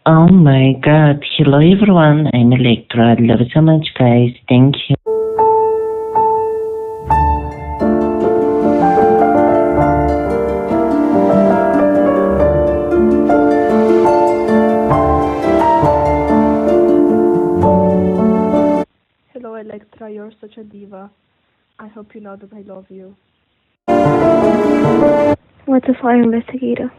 Oh my god. Hello everyone, I'm Electra. I love you so much guys. Thank you. Hello Electra, you're such a diva. I hope you know that I love you. What's a fire investigator?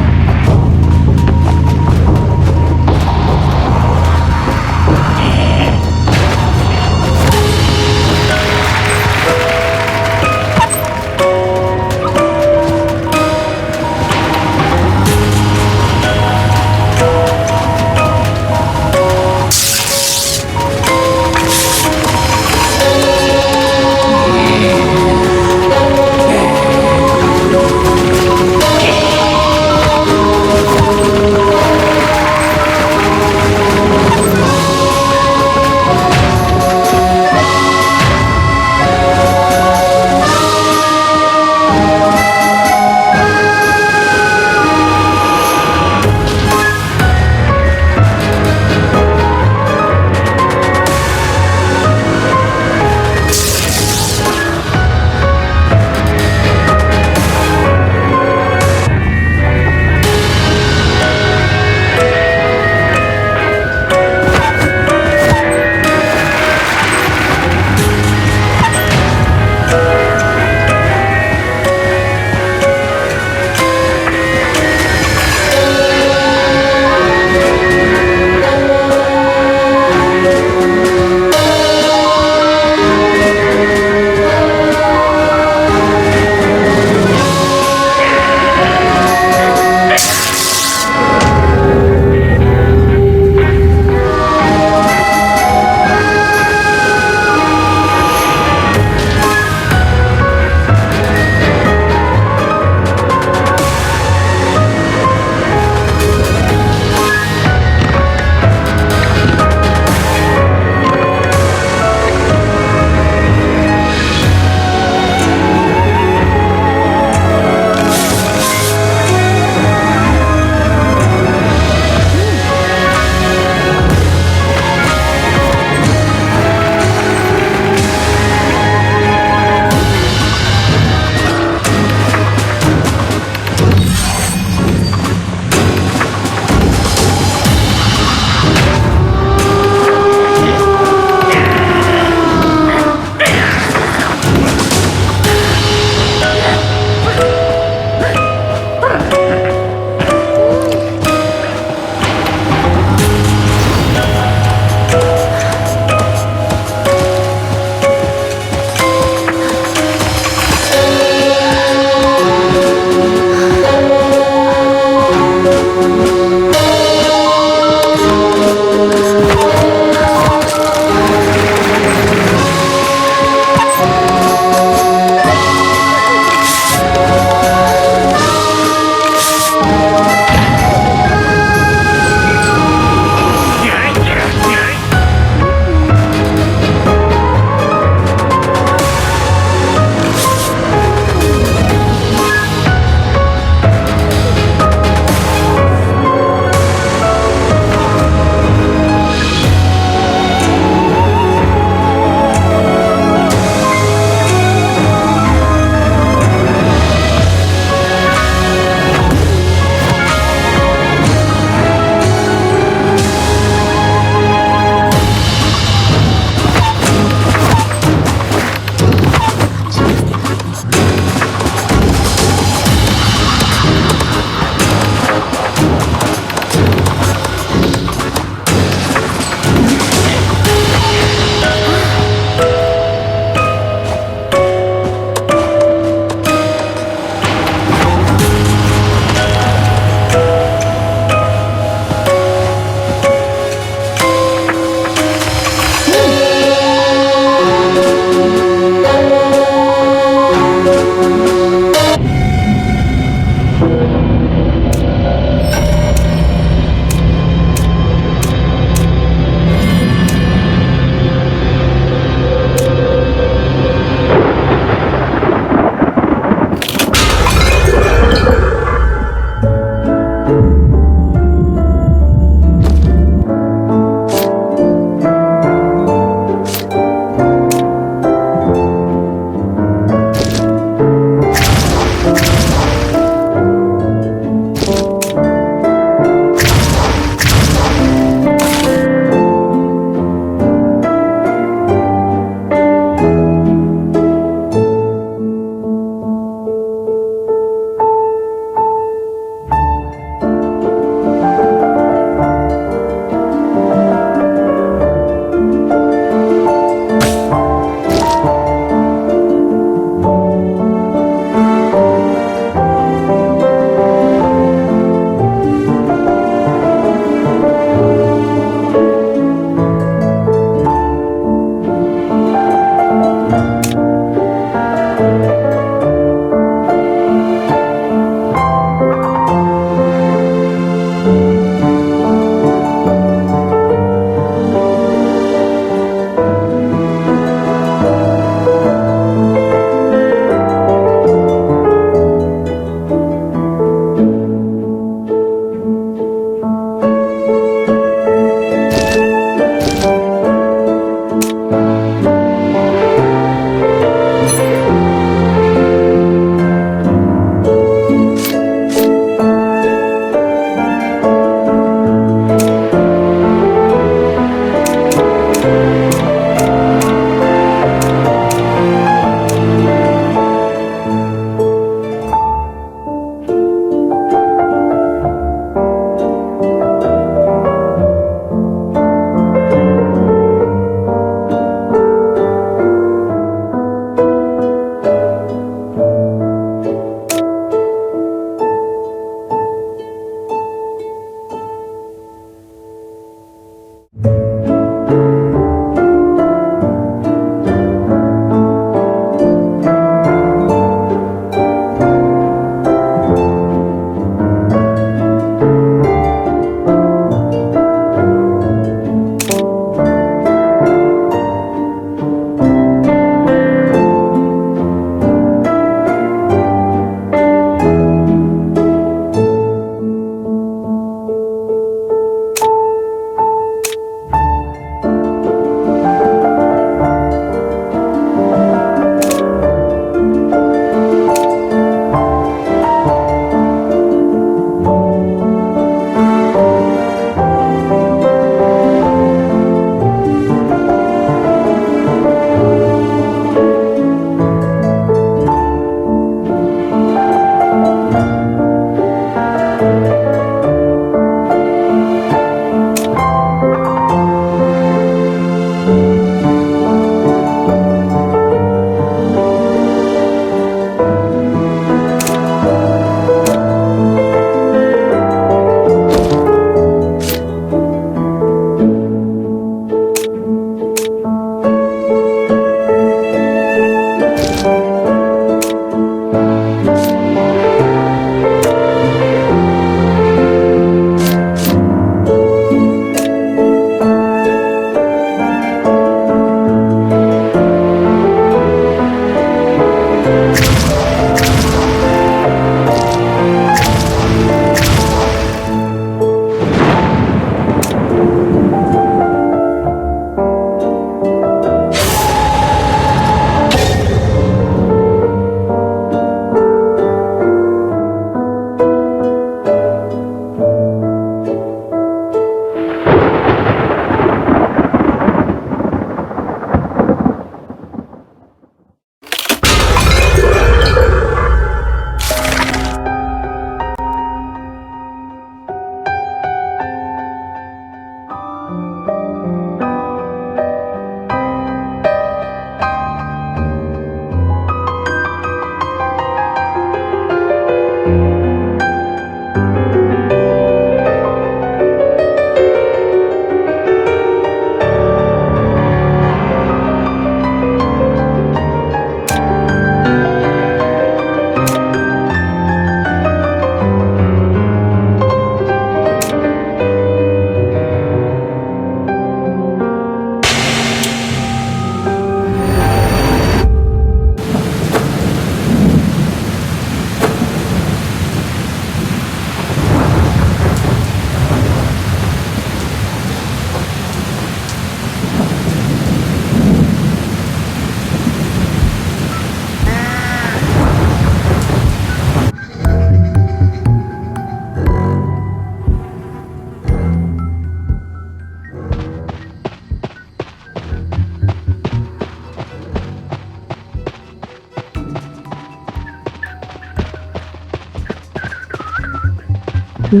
Oh,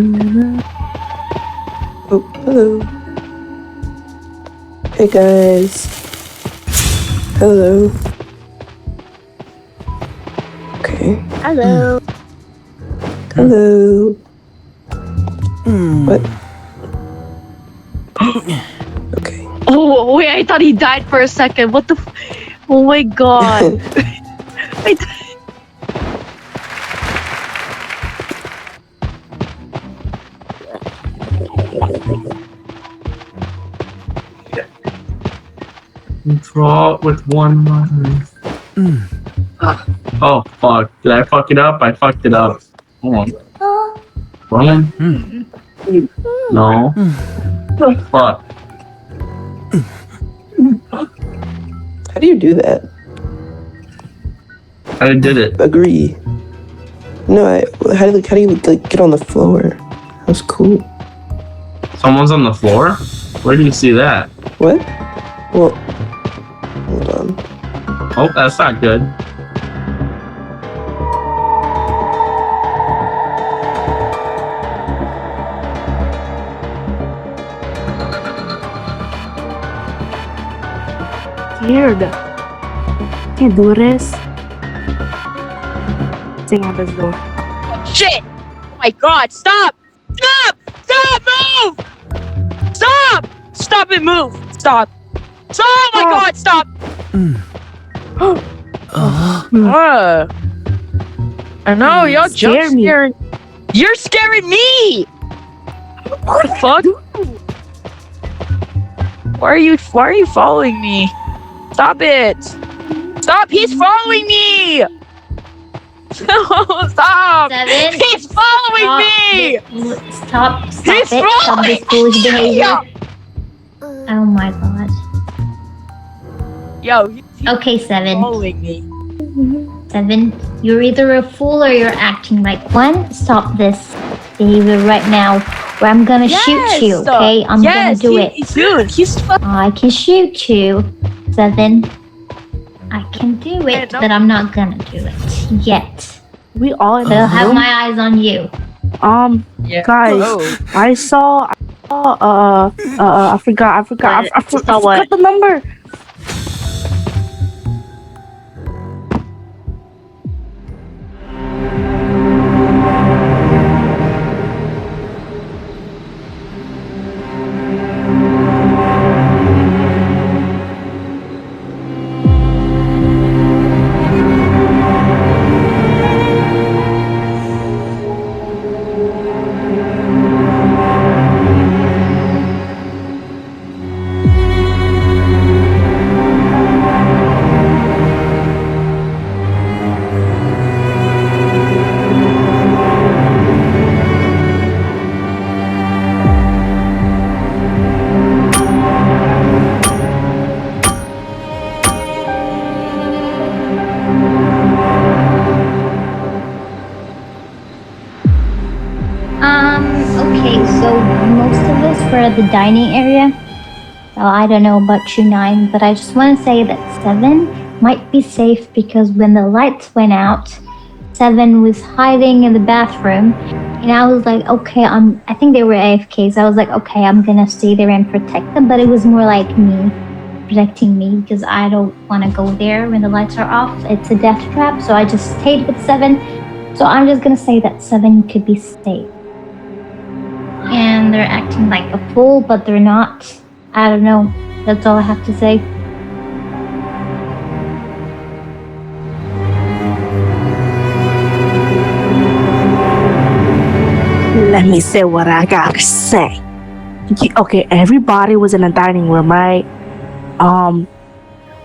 hello. Hey guys. Hello. Okay. Hello. Hello. What? Okay. Oh wait, I thought he died for a second. What the? Oh my god! I Draw with one line. Oh fuck! Did I fuck it up? I fucked it up. Hold on. Run. No. Fuck. How do you do that? I did it. Agree. No, how do you like get on the floor? That was cool. Someone's on the floor? Where do you see that? What? Well, hold on. Oh, that's not good. Scared. Can't do this. Sing out this door. Shit! Oh my god! Stop! Stop! Stop! Move! Stop! Stop and move! Stop! Stop! Oh my god! Stop! I know you're Scare me. scaring. You're scaring me! What the fuck? Why are you following me? Stop it! Stop! He's following me! No! Stop! Seven. He's following me! Stop He's it. Stop following this foolish behavior. me! Oh my god. Yo, he's Okay, Seven. following me. Seven, you're either a fool or you're acting like one. Stop this behavior right now, or I'm gonna shoot you, okay? I'm gonna do it. Dude, he's I can shoot you, Seven. I can do it, no. but I'm not gonna do it yet. We all in But I'll the have room. my eyes on you. Yeah. Guys, Oh. I saw I forgot what? the number. Okay, so most of us were at the dining area. So I don't know about you, 9, but I just want to say that 7 might be safe because when the lights went out, 7 was hiding in the bathroom. And I was like, okay, I think they were AFKs. I was like, okay, I'm gonna stay there and protect them. But it was more like me protecting me because I don't want to go there when the lights are off. It's a death trap, so I just stayed with 7. So I'm just gonna say that 7 could be safe. And they're acting like a fool, but they're not. I don't know. That's all I have to say. Let me say what I gotta say. Okay, everybody was in the dining room, right?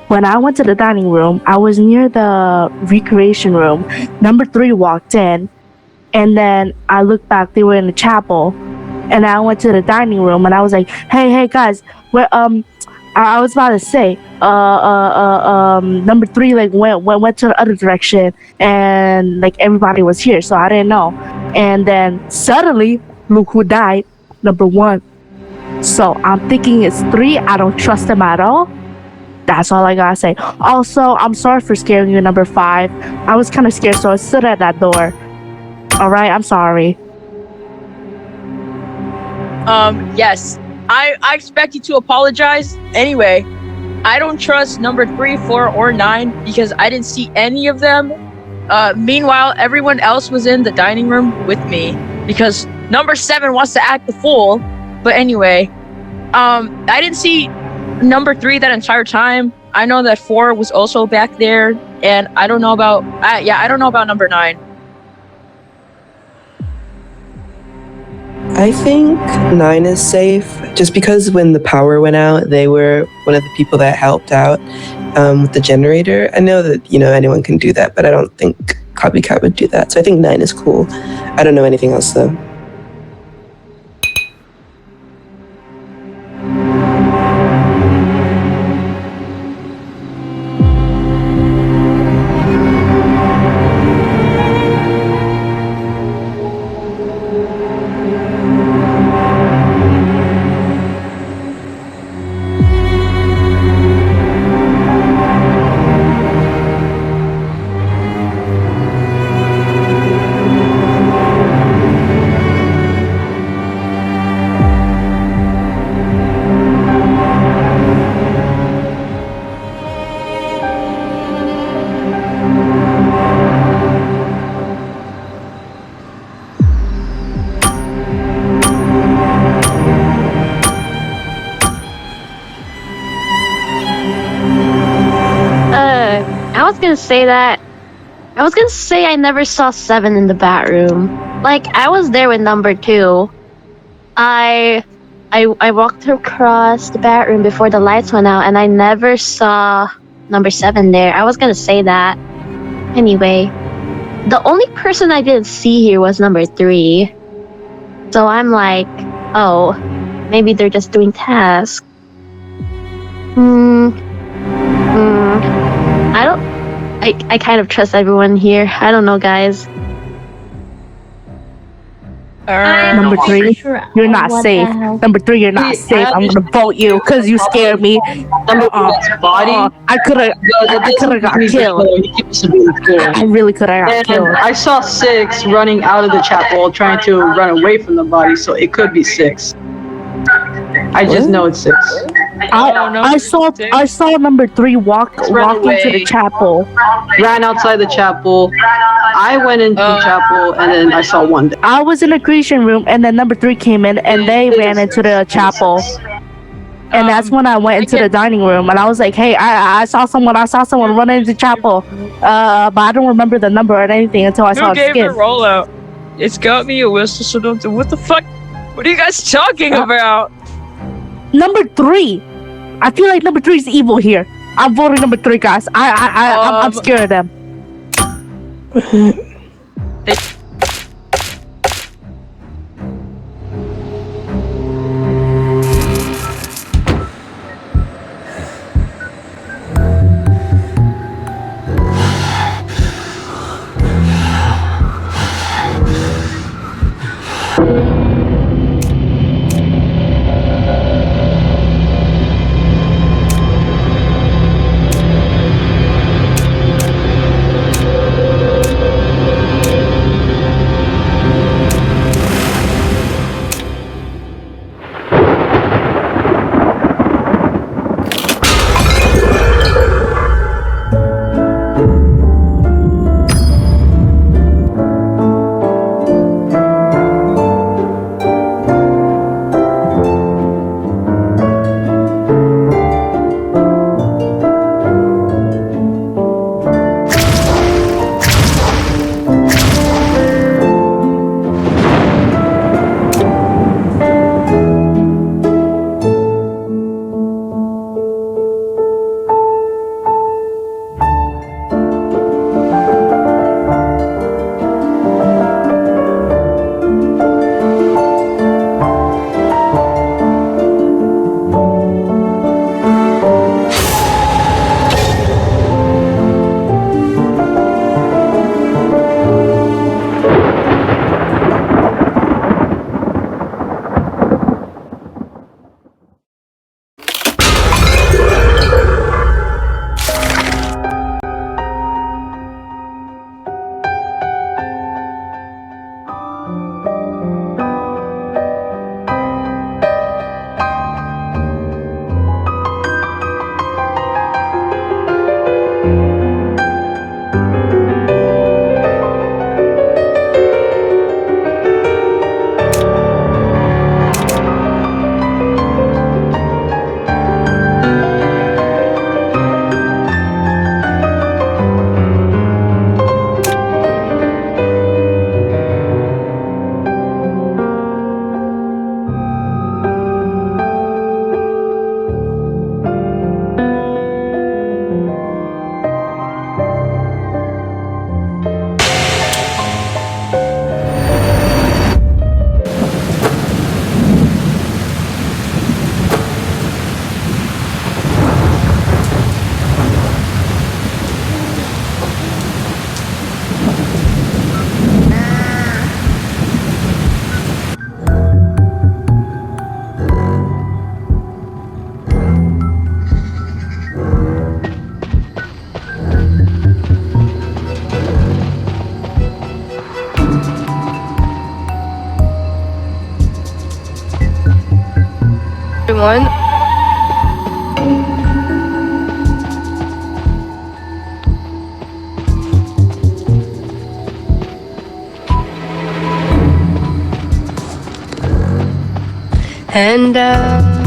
When I went to the dining room, I was near the recreation room. Number 3 walked in, and then I looked back, they were in the chapel. And I went to the dining room and I was like, hey guys, where I was about to say, number 3 like went to the other direction and like everybody was here, so I didn't know. And then suddenly, look who died, number 1. So I'm thinking it's 3. I don't trust him at all. That's all I gotta say. Also, I'm sorry for scaring you, number 5. I was kind of scared, so I stood at that door. All right, I'm sorry. Yes. I expect you to apologize. Anyway, I don't trust number 3, 4, or 9 because I didn't see any of them. Meanwhile, everyone else was in the dining room with me because number 7 wants to act the fool. But anyway, I didn't see number 3 that entire time. I know that 4 was also back there, and I don't know about I don't know about number 9. I think 9 is safe, just because when the power went out, they were one of the people that helped out with the generator. I know that, anyone can do that, but I don't think Copycat would do that. So I think 9 is cool. I don't know anything else, though. I was gonna say I never saw 7 in the bat room. Like, I was there with number 2. I walked across the bat room before the lights went out, and I never saw number 7 there. I was gonna say that. Anyway, the only person I didn't see here was number 3. So I'm like, oh, maybe they're just doing tasks. I kind of trust everyone here. I don't know, guys. Number 3, you're not safe. Number 3, you're not safe. I'm gonna vote you because you scared me. I could have got killed. I really could have got killed. I saw 6 running out of the chapel trying to run away from the body, so it could be 6. I just know it's 6. I saw number 3 walk into the chapel. Ran outside the chapel. I went into the chapel, and then I saw 1. I was in the creation room, and then number 3 came in, and they ran into the chapel. And that's when I went into the dining room, and I was like, "Hey, I saw someone run into the chapel." But I don't remember the number or anything until I saw a skin. Who gave the rollout? It's got me a whistle, so don't do. What the fuck? What are you guys talking about? Number 3. I feel like number 3 is evil here. I'm voting number 3, guys. I'm scared of them. everyone. And I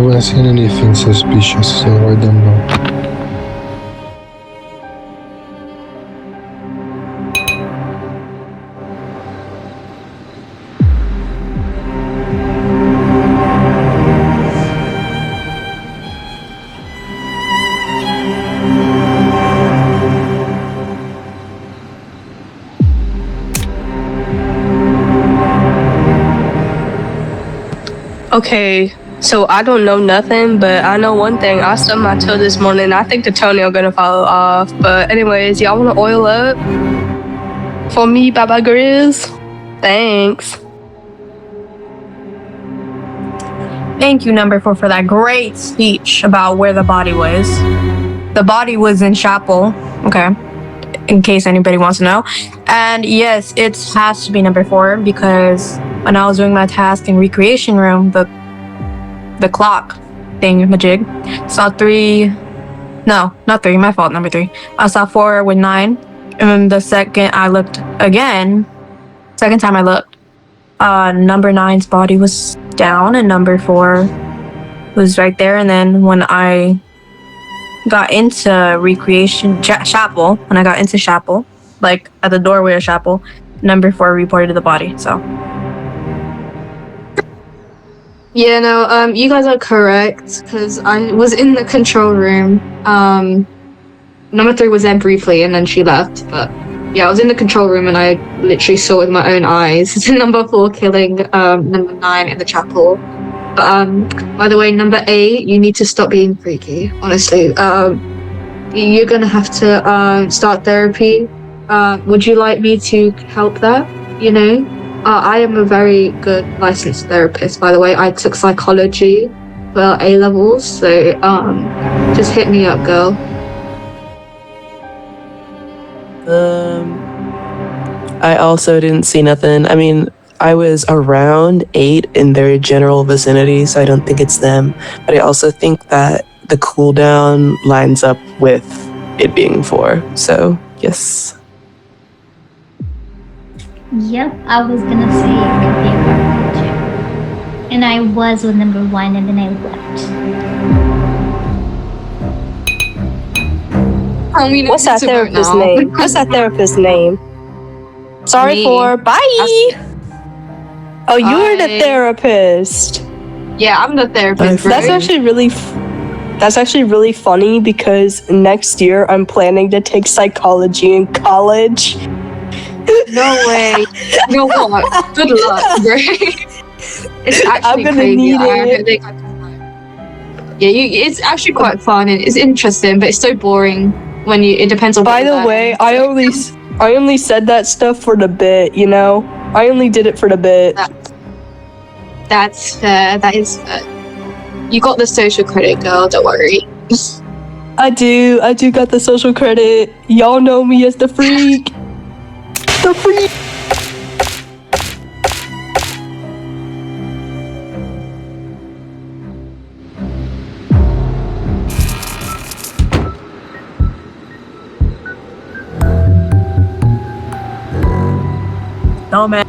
haven't seen anything suspicious, so I don't know. okay, so I don't know nothing, but I know one thing. I stubbed my toe this morning. I think the toenail gonna fall off. But anyways, y'all wanna oil up for me, Baba Grizz? Thanks. Thank you, number 4, for that great speech about where the body was. The body was in chapel. Okay. In case anybody wants to know. And yes, it has to be number 4 because when I was doing my task in recreation room, the clock thing-majig, saw 3. No, not 3. My fault, number 3. I saw 4 with 9. And then the second I looked again, second time I looked, number 9's body was down and number 4 was right there. And then when I got into recreation chapel, like at the doorway of chapel, number 4 reported the body. So yeah, no, you guys are correct because I was in the control room. Number 3 was there briefly and then she left, but yeah, I was in the control room and I literally saw with my own eyes number 4 killing number 9 in the chapel. But by the way, number 8, you need to stop being freaky, honestly. You're gonna have to start therapy. Would you like me to help that? You know? I am a very good licensed therapist, by the way. I took psychology for A-levels, so just hit me up, girl. I also didn't see nothing. I mean, I was around 8 in their general vicinity, so I don't think it's them. But I also think that the cooldown lines up with it being 4. So, yes. Yep, I was gonna say it could be a card too. And I was with number 1 and then I left. What's that therapist's name? What's that therapist's name? Sorry Me. for bye. Oh, you're the Bye. therapist. Yeah, I'm the therapist. That's actually really funny because next year I'm planning to take psychology in college. No way. You know what? Good luck, bro. It's actually I'm gonna crazy. need I don't it. think I can. Yeah, it's actually quite fun and it's interesting, but it's so boring when it depends on. By the way, I only said that stuff for the bit, you know? I only did it for the bit. That's fair. That is fair. You got the social credit, girl. Don't worry. I do got the social credit. Y'all know me as the freak. The freak. No, man.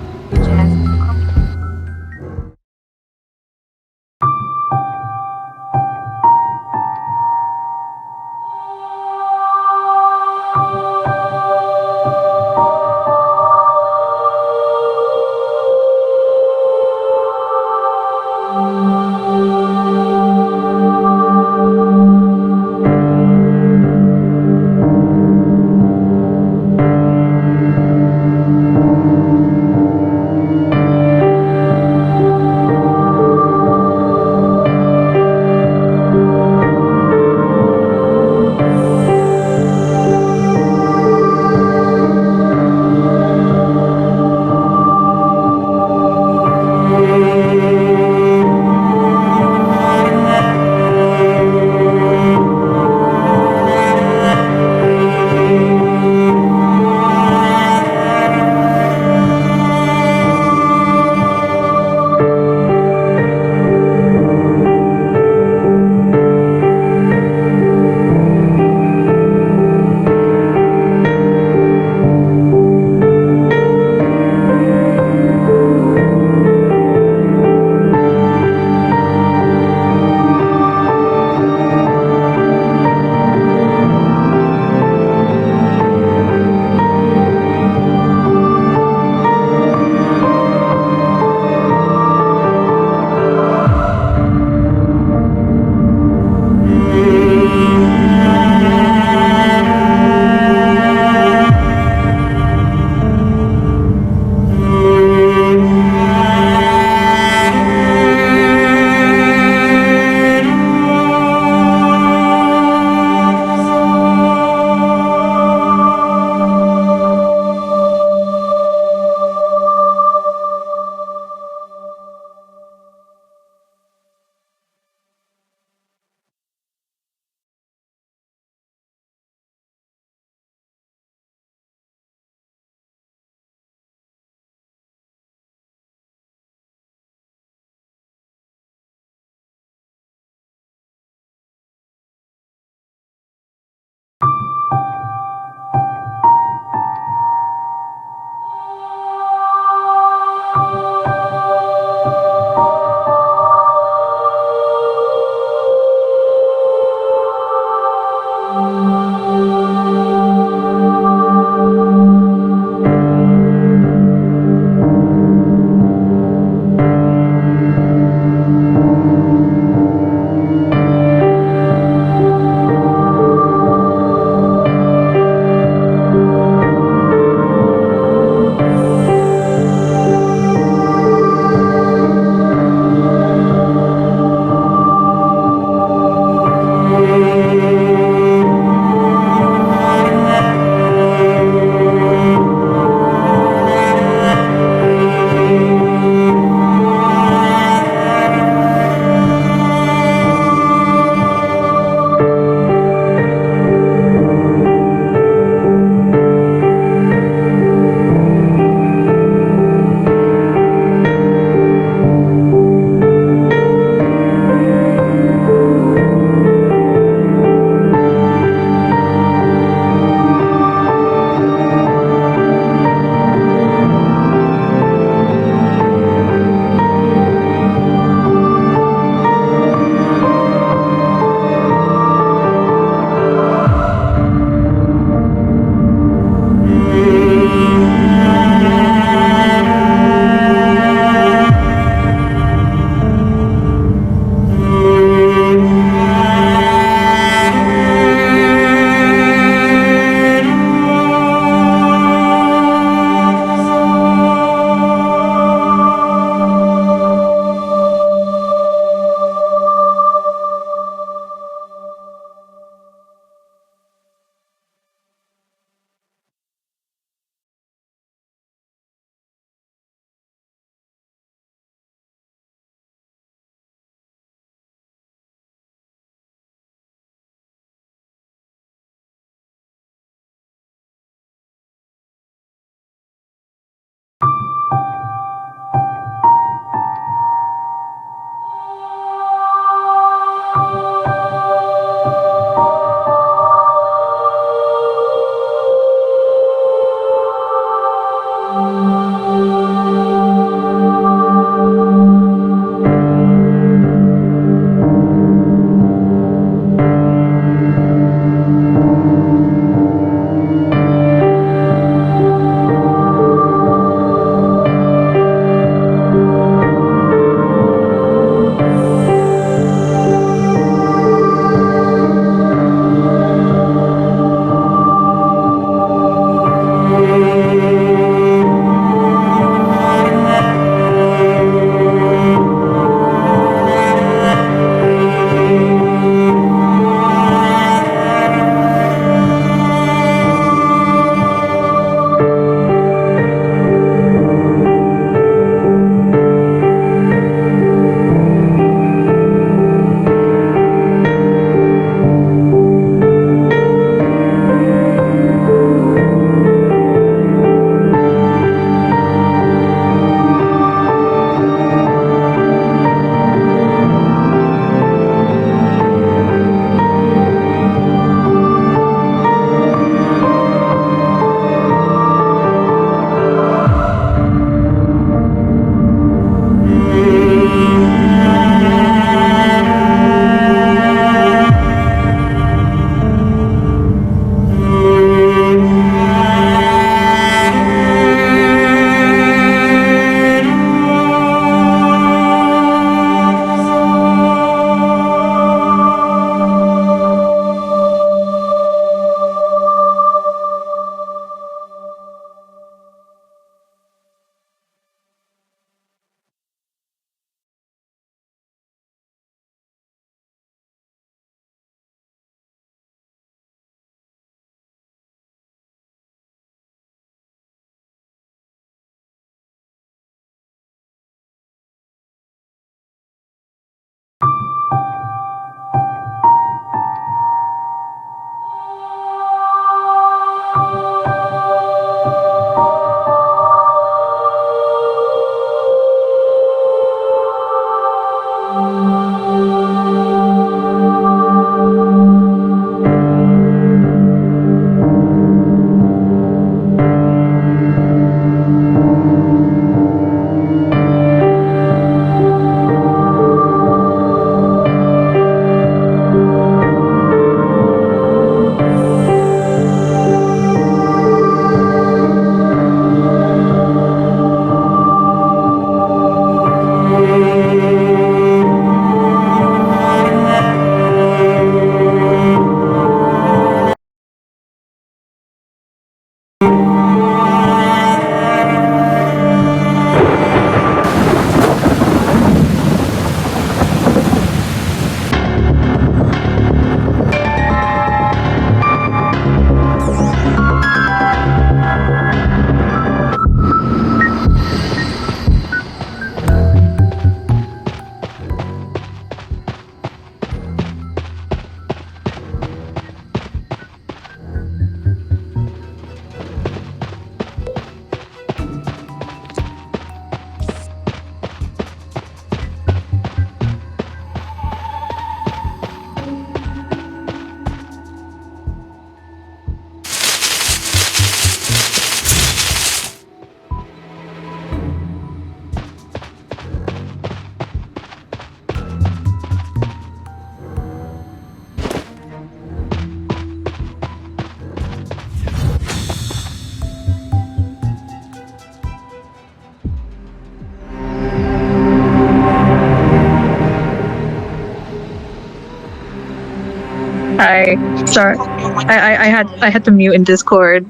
Hi. Sorry. I had to mute in Discord.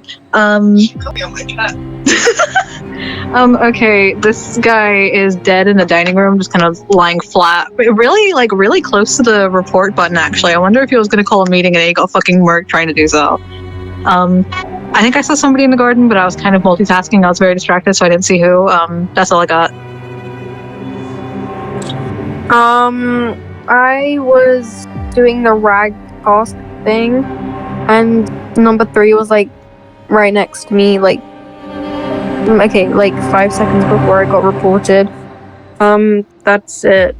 Okay, this guy is dead in the dining room, just kind of lying flat. But really close to the report button, actually. I wonder if he was gonna call a meeting and he got fucking murked trying to do so. I think I saw somebody in the garden, but I was kind of multitasking. I was very distracted, so I didn't see who. That's all I got. I was doing the rag toss thing, and number 3 was like right next to me, like 5 seconds before I got reported. That's it.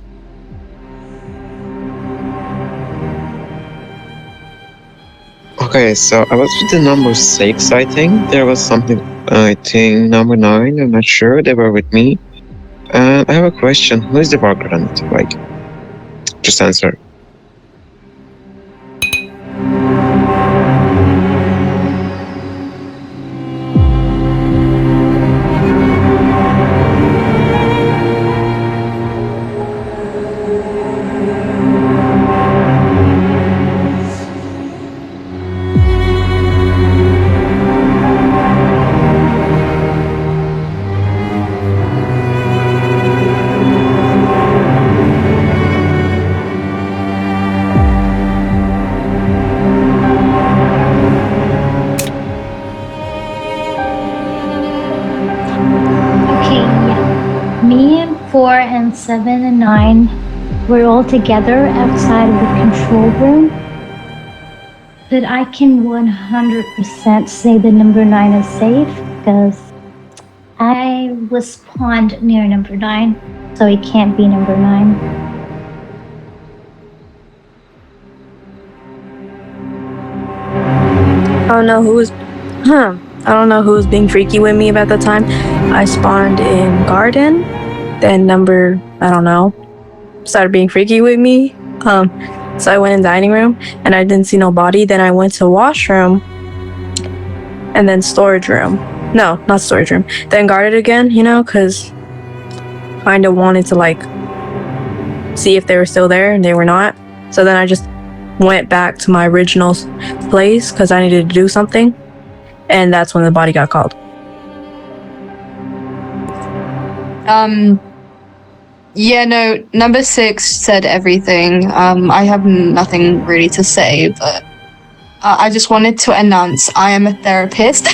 Okay, so I was with the number 6, I think. There was something, I think, number 9, I'm not sure. They were with me. I have a question. Who is the background? Like, just answer. Okay, yeah. Me and 4 and 7 and 9 were all together outside of the control room. But I can 100% say the number 9 is safe because I was spawned near number 9, so it can't be number 9. I don't know who was being freaky with me about the time. I spawned in garden, then number, I don't know, started being freaky with me. So I went in dining room and I didn't see no body. Then I went to washroom and then storage room. No, not storage room. Then guarded again, cause kind of wanted to like see if they were still there, and they were not. So then I just went back to my original place because I needed to do something, and that's when the body got called. Yeah, no, number 6 said everything. I have nothing really to say, but I just wanted to announce I am a therapist.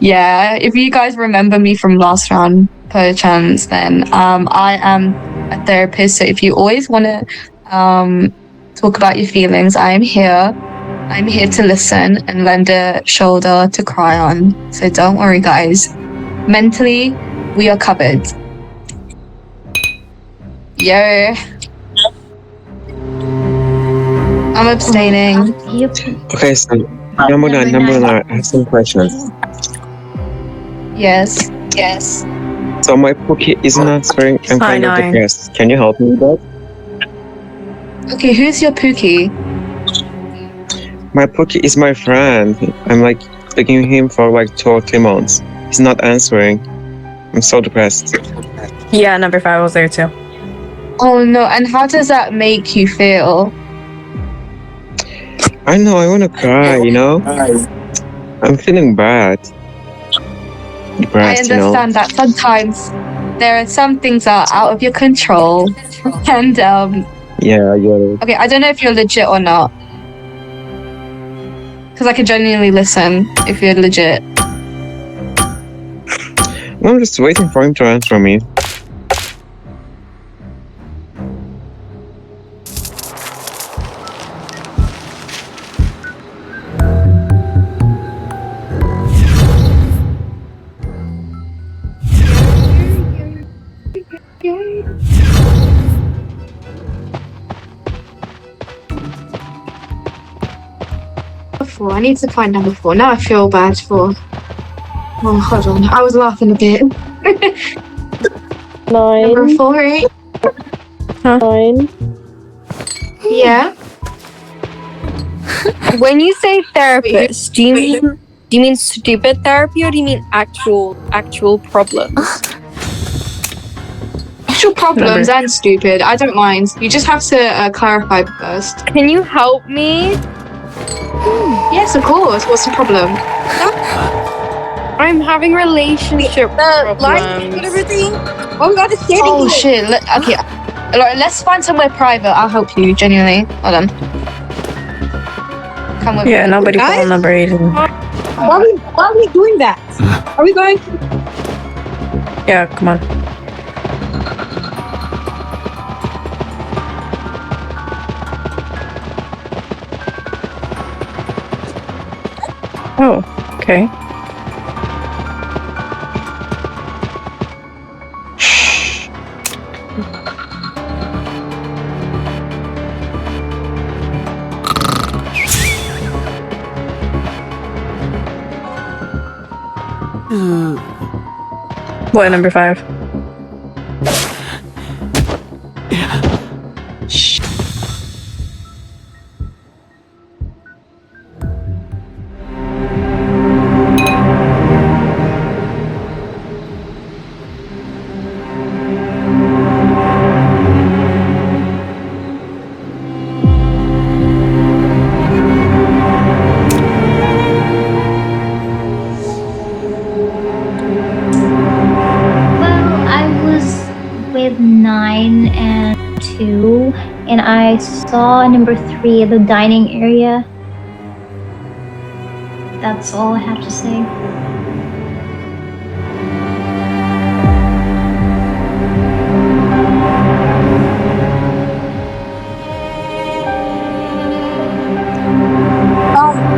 Yeah, if you guys remember me from last round, per chance, then I am a therapist. So if you always want to talk about your feelings, I am here. I'm here to listen and lend a shoulder to cry on. So don't worry, guys. Mentally, we are covered. Yo. I'm abstaining. Okay, so number nine, I have some questions. Yes. So my Pookie isn't answering. I'm kind of depressed. Can you help me with that? Okay, who's your Pookie? My Pookie is my friend. I'm like begging him for like 2 or 3 months. He's not answering. I'm so depressed. Yeah, number 5 was there too. Oh no, and how does that make you feel? I know, I wanna cry, you know? I'm feeling bad. Depressed, I understand that sometimes there are some things that are out of your control. And Yeah, I get it. okay, I don't know if you're legit or not. Because I can genuinely listen if you're legit. I'm just waiting for him to answer me. I need to find number 4. Now I feel bad for... Oh, hold on. I was laughing a bit. 9. Number 4, right? 9. Yeah. When you say therapist, do you mean stupid therapy or do you mean actual problems? Actual problems and stupid. I don't mind. You just have to clarify first. Can you help me? Yes, of course. What's the problem? I'm having relationship problems. everything. Oh my god, it's getting Oh shit. Okay. Let's find somewhere private. I'll help you, genuinely. Hold on. Come with Yeah, me. nobody called number 8. Why are we doing that? Are we going? Yeah, come on. Oh, okay. What, number 5? With 9 and 2, and I saw number 3 the dining area. That's all I have to say.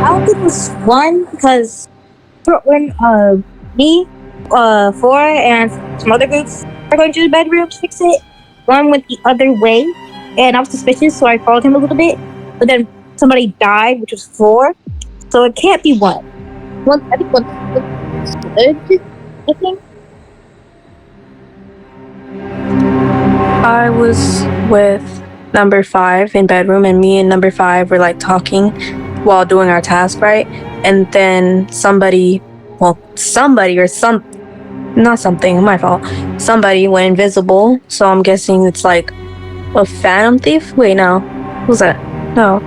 I don't think it was 1 because when me, 4 and some other groups are going to the bedroom to fix it. 1 went the other way, and I was suspicious, so I followed him a little bit. But then somebody died, which was 4, so it can't be 1. I think 1 good. I think. I was with number 5 in bedroom, and me and number 5 were like talking while doing our task, right? And then somebody went invisible, so I'm guessing it's like a phantom thief. Wait, no, what was that? No,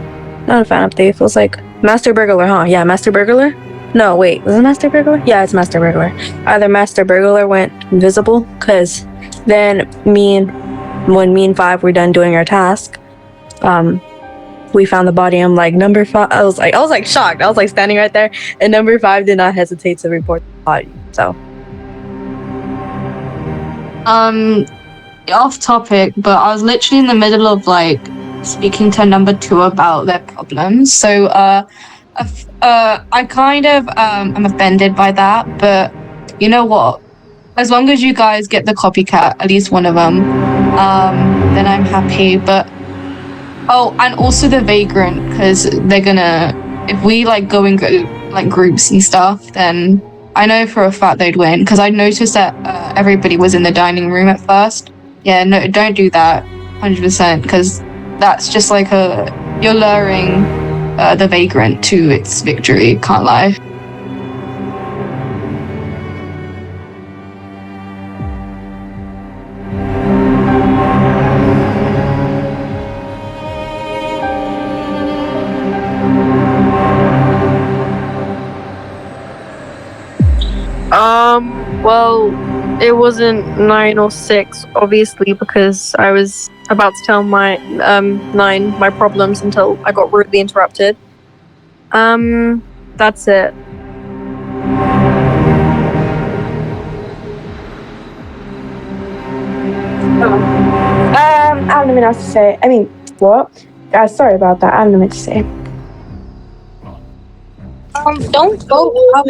not a phantom thief. It was like master burglar, huh? Yeah, master burglar. No, wait, was it master burglar? Yeah, it's master burglar. Either master burglar went invisible, cause then when me and 5 were done doing our task, we found the body. I'm like, number 5. I was like shocked. I was like standing right there, and number 5 did not hesitate to report the body. So. Off topic, but I was literally in the middle of like speaking to number 2 about their problems. So I kind of am offended by that, but you know what? As long as you guys get the copycat, at least one of them, then I'm happy. But oh, and also the vagrant, because they're gonna, if we like go in like groups and stuff, then I know for a fact they'd win, because I noticed that everybody was in the dining room at first. Yeah, no, don't do that, 100%, because that's just like you're luring the vagrant to its victory, can't lie. Well, it wasn't 9 or 6, obviously, because I was about to tell my 9 my problems until I got rudely interrupted. That's it. I have nothing else to say. I mean, what? Sorry about that. I have nothing to say. Don't go out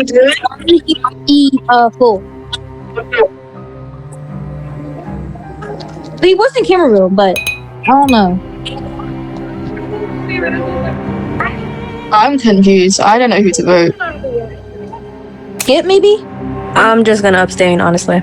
full. He was in camera room, but I don't know. I'm confused. I don't know who to vote. Skip, maybe? I'm just gonna abstain, honestly.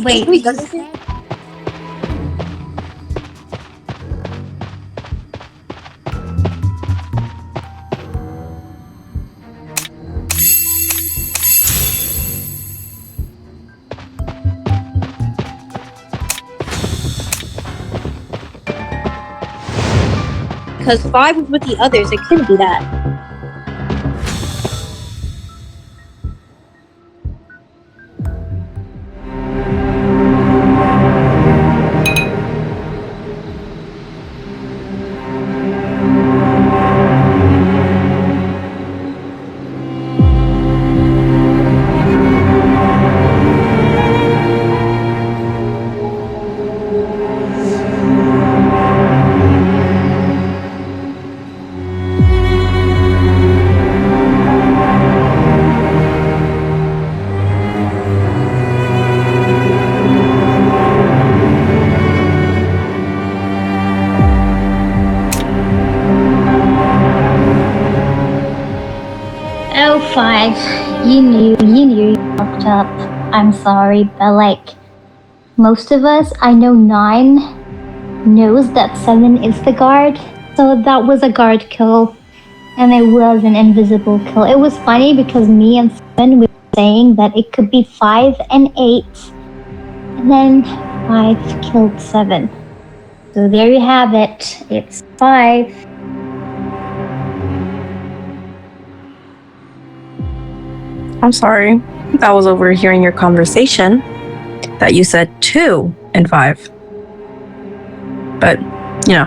Wait. Because 5 was with the others, it couldn't be that. Oh, 5. You knew you fucked up. I'm sorry, but like, most of us, I know 9 knows that 7 is the guard. So that was a guard kill. And it was an invisible kill. It was funny because me and 7 were saying that it could be 5 and 8. And then 5 killed 7. So there you have it. It's 5. I'm sorry. I was overhearing your conversation that you said 2 and 5. But, you know,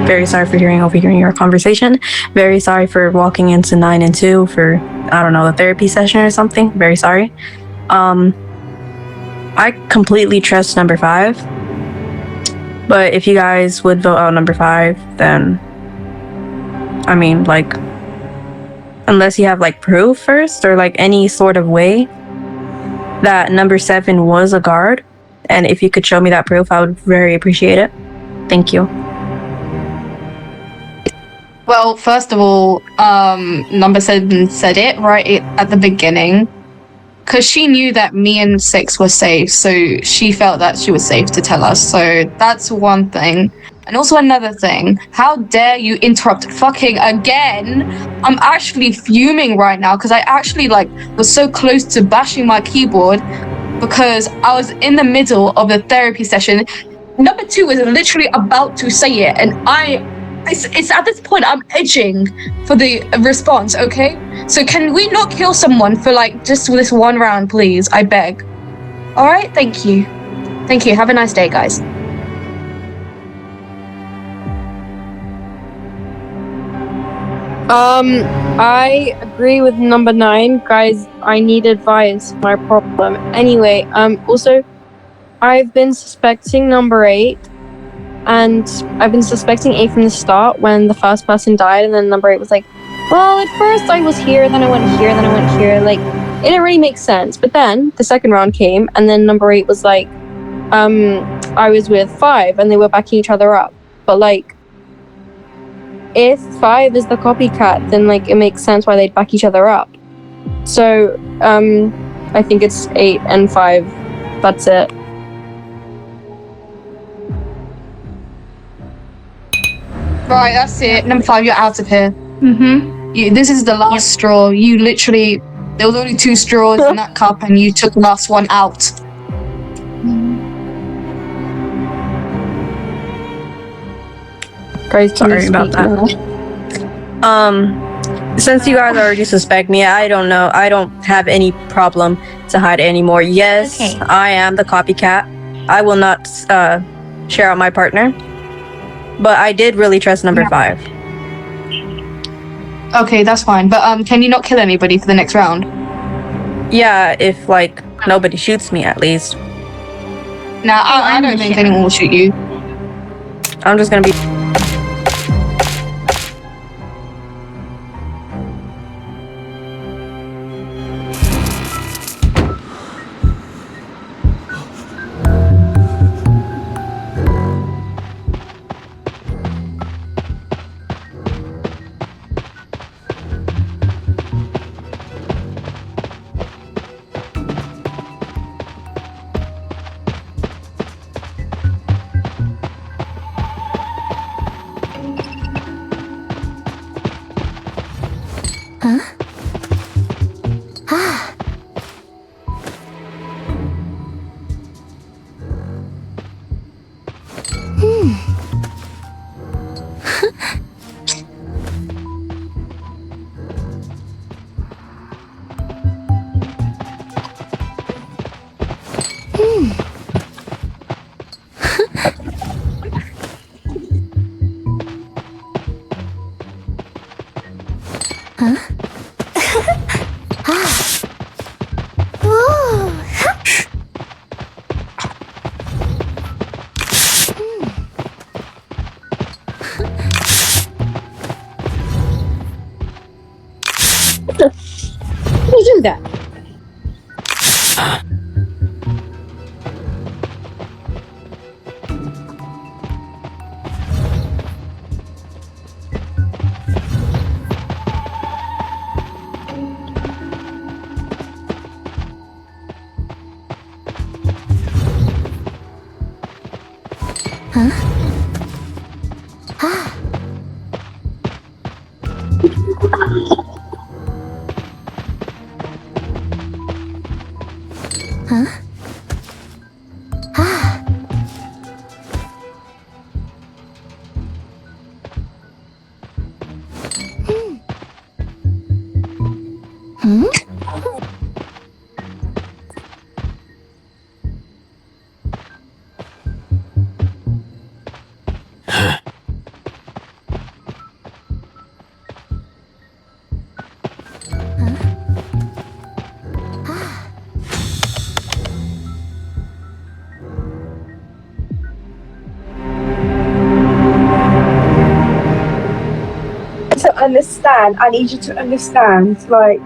very sorry for overhearing your conversation. Very sorry for walking into 9 and 2 for, I don't know, the therapy session or something. Very sorry. I completely trust number 5. But if you guys would vote out number 5, then, I mean, like, unless you have like proof first or like any sort of way that number 7 was a guard, and if you could show me that proof, I would very appreciate it. Thank you. Well, first of all, number 7 said it right at the beginning, because she knew that me and 6 were safe, so she felt that she was safe to tell us. So that's one thing. And also another thing, how dare you interrupt fucking again? I'm actually fuming right now because I actually like was so close to bashing my keyboard. because I was in the middle of the therapy session. Number 2 was literally about to say it, and it's at this point I'm itching for the response, okay? So can we not kill someone for like just this one round, please? I beg. All right, thank you. Thank you. Have a nice day, guys. I agree with number 9. Guys, I need advice. My problem. Anyway, also, I've been suspecting number 8. And I've been suspecting 8 from the start when the first person died, and then number 8 was like, well, at first I was here, then I went here, then I went here. Like, it didn't really make sense. But then the second round came, and then number 8 was like, I was with 5, and they were backing each other up. But like, if 5 is the copycat, then like it makes sense why they'd back each other up. So, I think it's 8 and 5. That's it. Right, that's it. Number 5, you're out of here. This is the last straw. You literally, there was only 2 straws in that cup, and you took the last one out. Guys, sorry about that. Since you guys already suspect me, I don't know. I don't have any problem to hide anymore. Yes, I am the copycat. I will not share out my partner. But I did really trust number 5. Okay, that's fine. But can you not kill anybody for the next round? Yeah, if like nobody shoots me at least. Nah, I don't think anyone will shoot you. I'm just gonna be. Who do that? Understand. I need you to understand. Like,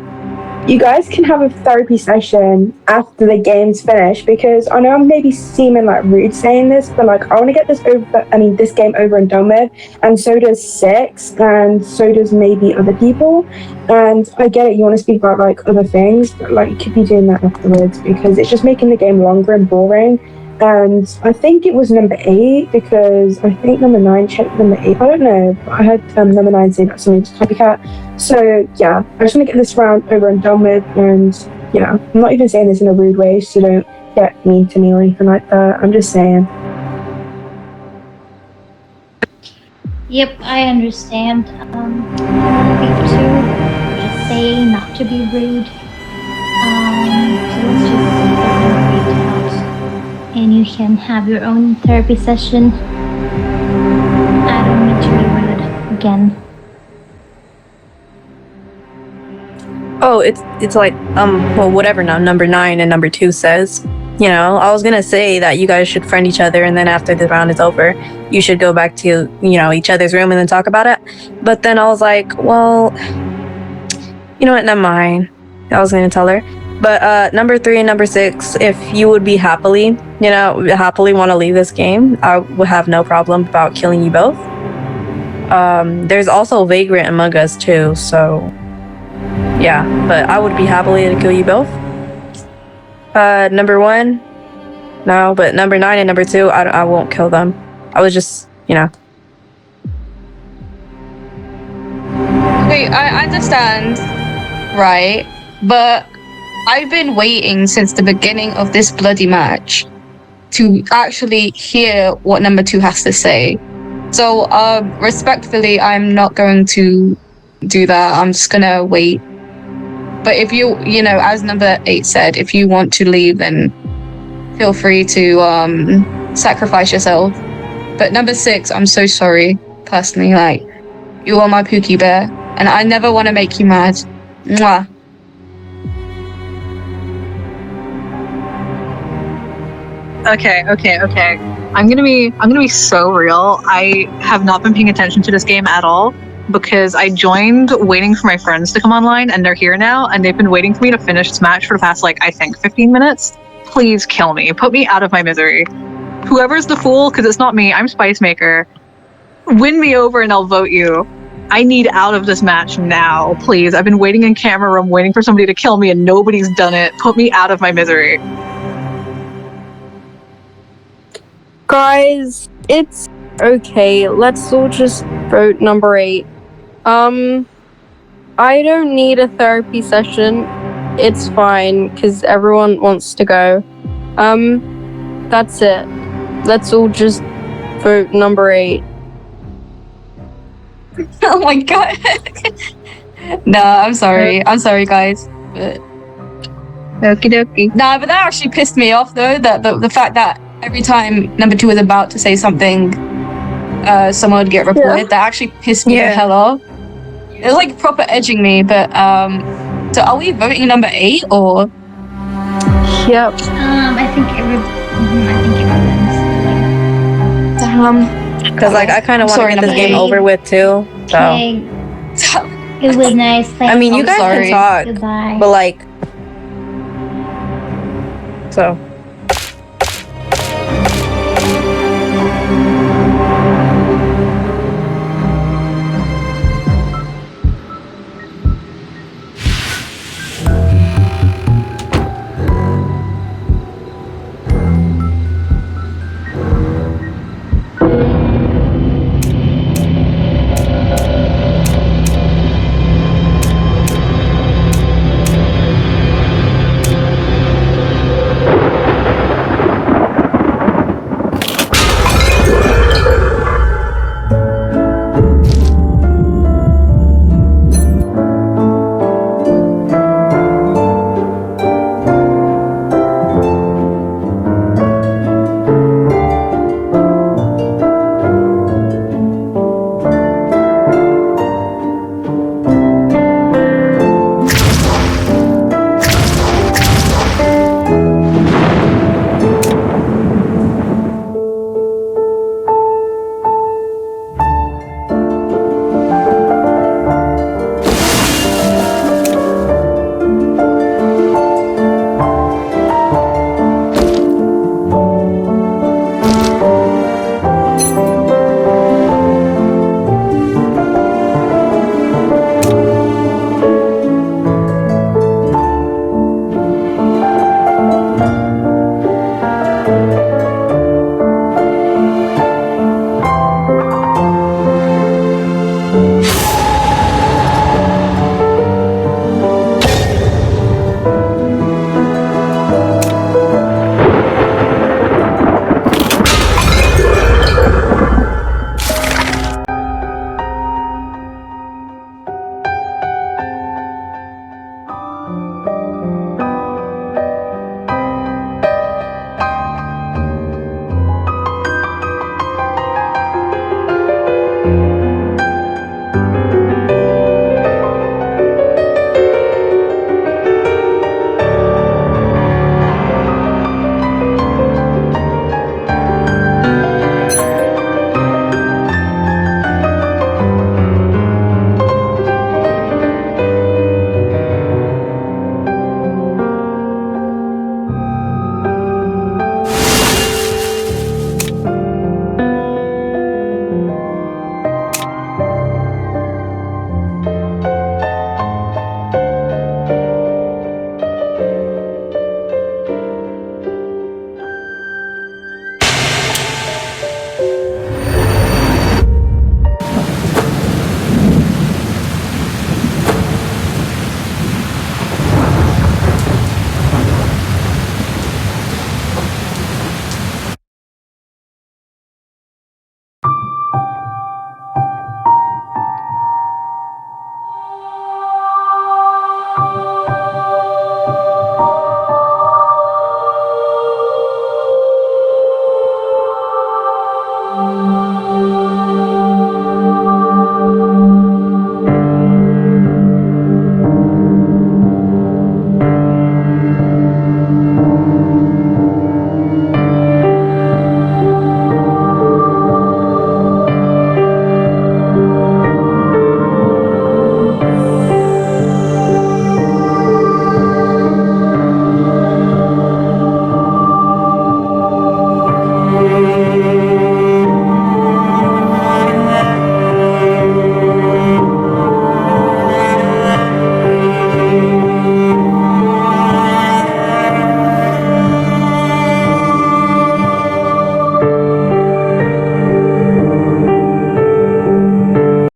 you guys can have a therapy session after the game's finished, because I know I'm maybe seeming like rude saying this, but like I want to get this game over and done with, and so does 6, and so does maybe other people. And I get it, you want to speak about like other things, but like you could be doing that afterwards, because it's just making the game longer and boring. And I think it was number 8, because I think number 9 checked number 8. I don't know, but I heard number 9 say that something to copycat. So yeah, I just want to get this round over and done with. And yeah, I'm not even saying this in a rude way, so don't get mean to me or anything like that. I'm just saying. Yep, I understand. Number 2, just saying not to be rude. So let's just get number 8 out. And you can have your own therapy session. I don't need to be rude again. Oh, it's like well, whatever now number 9 and number 2 says. You know, I was gonna say that you guys should friend each other, and then after the round is over, you should go back to, you know, each other's room and then talk about it. But then I was like, well, you know what, never mind. I was gonna tell her. But number 3 and number 6, if you would be happily want to leave this game, I would have no problem about killing you both. There's also Vagrant among us too, so yeah, but I would be happily to kill you both. Number 1, no, but number 9 and number 2, I won't kill them. I was just, you know. Wait, I understand, right? But I've been waiting since the beginning of this bloody match to actually hear what number 2 has to say. So, respectfully, I'm not going to do that. I'm just gonna wait. But if you know, as number 8 said, if you want to leave, then feel free to sacrifice yourself. But number 6, I'm so sorry, personally. Like, you are my Pookie Bear, and I never want to make you mad. Mwah. Okay. I'm gonna be so real. I have not been paying attention to this game at all because I joined waiting for my friends to come online, and they're here now, and they've been waiting for me to finish this match for the past, like, I think 15 minutes. Please kill me. Put me out of my misery. Whoever's the fool, because it's not me, I'm Spice Maker. Win me over and I'll vote you. I need out of this match now, please. I've been waiting in camera room, waiting for somebody to kill me, and nobody's done it. Put me out of my misery. Guys, it's okay. Let's all just vote number 8. I don't need a therapy session. It's fine, because everyone wants to go. That's it. Let's all just vote number 8. Oh my god. No, I'm sorry. I'm sorry, guys. But okie dokie. Nah, but that actually pissed me off, though. That the fact that every time number 2 was about to say something, someone would get reported. That actually pissed me the hell off. It was like proper edging me. But so are we voting number 8 or? Yep. I think everyone's Because like I kind of want to get this game over with too. So. Okay. It was nice. I mean, you guys can talk, Goodbye. but like, so.